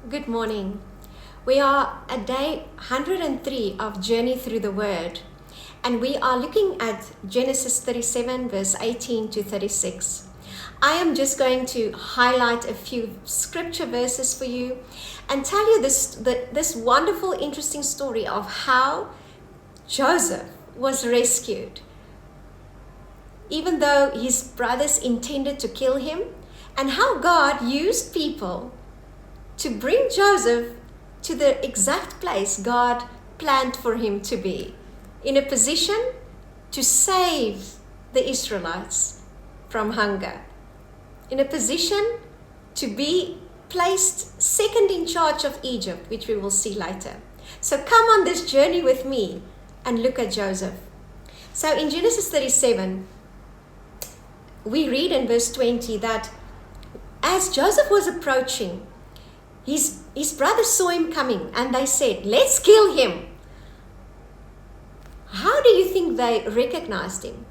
Good morning. We are at day 103 of Journey Through the Word, and we are looking at Genesis 37 verse 18 to 36. I am just going to highlight a few scripture verses for you and tell you this wonderful, interesting story of how Joseph was rescued, even though his brothers intended to kill him, and how God used people to bring Joseph to the exact place God planned for him to be, in a position to save the Israelites from hunger, in a position to be placed second in charge of Egypt, which we will see later. So come on this journey with me and look at Joseph. So in Genesis 37, we read in verse 20 that as Joseph was approaching, his brothers saw him coming and they said, "Let's kill him." How do you think they recognized him?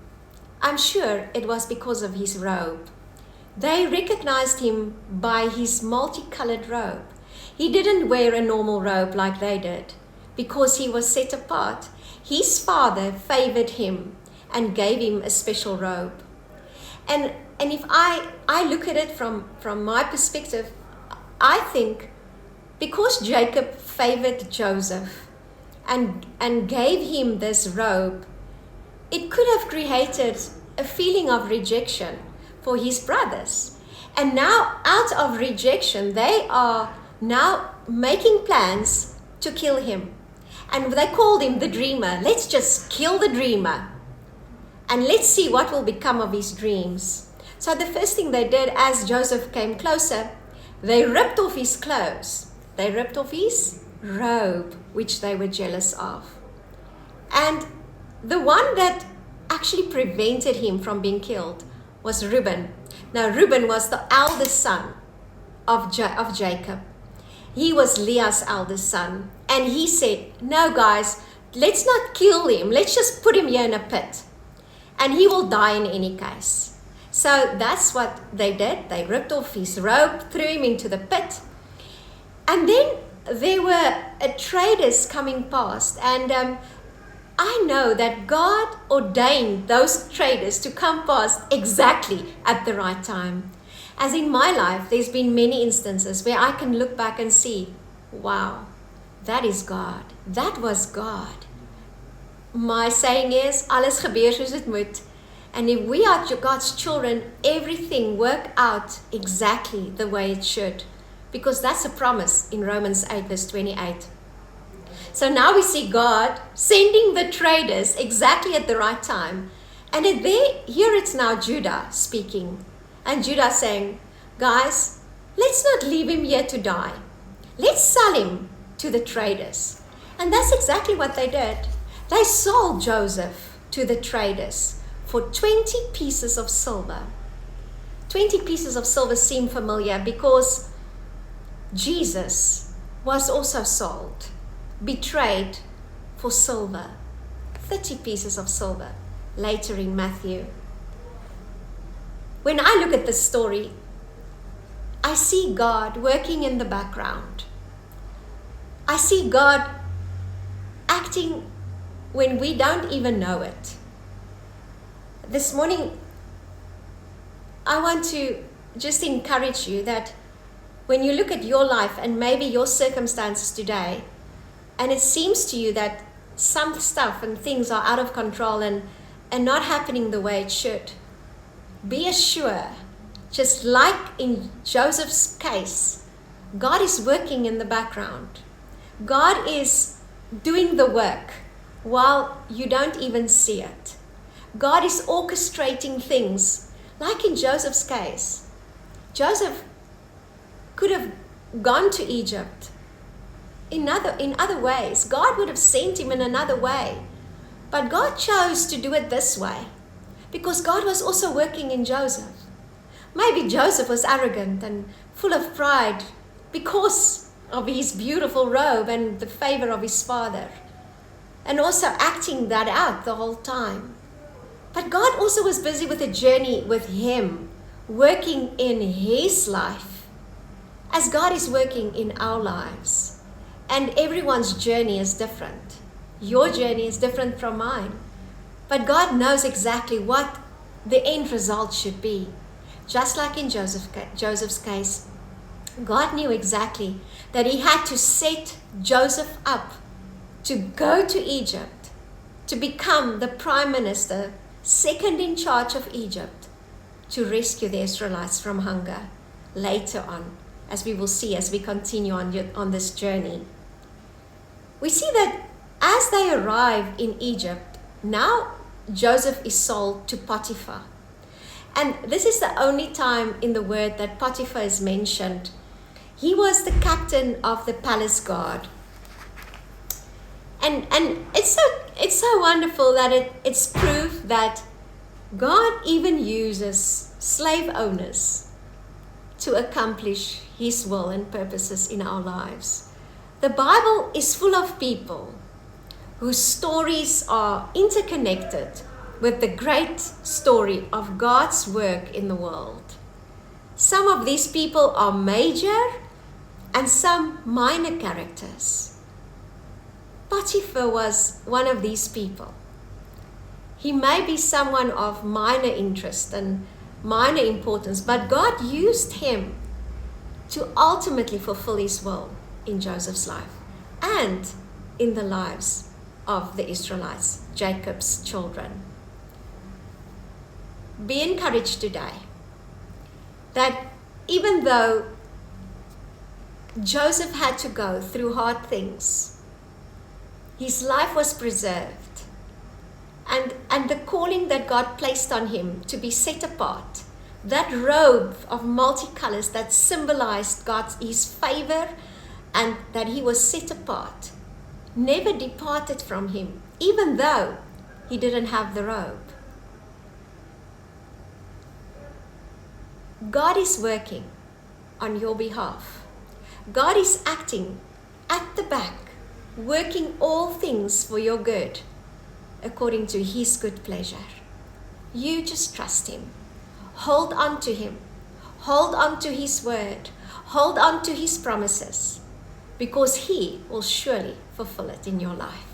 I'm sure it was because of his robe. They recognized him by his multicolored robe. He didn't wear a normal robe like they did because he was set apart. His father favored him and gave him a special robe. And if I look at it from my perspective, I think because Jacob favored Joseph and gave him this robe, it could have created a feeling of rejection for his brothers. And now, out of rejection, they are now making plans to kill him. And they called him the dreamer. Let's just kill the dreamer and let's see what will become of his dreams. So the first thing they did, as Joseph came closer, they ripped off his clothes. They ripped off his robe, which they were jealous of. And the one that actually prevented him from being killed was Reuben. Now, Reuben was the eldest son of Jacob. He was Leah's eldest son. And he said, "No, guys, let's not kill him. Let's just put him here in a pit. And he will die in any case." So that's what they did. They ripped off his robe, threw him into the pit. And then there were traders coming past. And I know that God ordained those traders to come past exactly at the right time. As in my life, there's been many instances where I can look back and see, wow, that is God. That was God. My saying is, alles gebeur soos dit moet. And if we are God's children, everything work out exactly the way it should. Because that's a promise in Romans 8 verse 28. So now we see God sending the traders exactly at the right time. And here it's now Judah speaking. And Judah saying, "Guys, let's not leave him here to die. Let's sell him to the traders." And that's exactly what they did. They sold Joseph to the traders for 20 pieces of silver. 20 pieces of silver seem familiar because Jesus was also sold, betrayed for silver. 30 pieces of silver later in Matthew. When I look at this story, I see God working in the background. I see God acting when we don't even know it. This morning, I want to just encourage you that when you look at your life and maybe your circumstances today, and it seems to you that some stuff and things are out of control and not happening the way it should, be assured, just like in Joseph's case, God is working in the background. God is doing the work while you don't even see it. God is orchestrating things, like in Joseph's case. Joseph could have gone to Egypt in other ways. God would have sent him in another way. But God chose to do it this way because God was also working in Joseph. Maybe Joseph was arrogant and full of pride because of his beautiful robe and the favor of his father, and also acting that out the whole time. But God also was busy with a journey with him, working in his life. as God is working in our lives, and everyone's journey is different. Your journey is different from mine. But God knows exactly what the end result should be. Just like in Joseph's case, God knew exactly that he had to set Joseph up to go to Egypt, to become the prime minister, second in charge of Egypt, to rescue the Israelites from hunger later on, as we will see as we continue on this journey. We see that as they arrive in Egypt, now Joseph is sold to Potiphar. And this is the only time in the word that Potiphar is mentioned. He was the captain of the palace guard. And it's so wonderful that it's proof that God even uses slave owners to accomplish his will and purposes in our lives. The Bible is full of people whose stories are interconnected with the great story of God's work in the world. Some of these people are major and some minor characters. Potiphar was one of these people. He may be someone of minor interest and minor importance, but God used him to ultimately fulfill his will in Joseph's life and in the lives of the Israelites, Jacob's children. Be encouraged today that even though Joseph had to go through hard things, his life was preserved, and the calling that God placed on him to be set apart, that robe of multicolors that symbolized his favor and that he was set apart, never departed from him, even though he didn't have the robe. God is working on your behalf. God is acting at the back, working all things for your good, according to his good pleasure. You just trust him. Hold on to him. Hold on to his word. Hold on to his promises, because he will surely fulfill it in your life.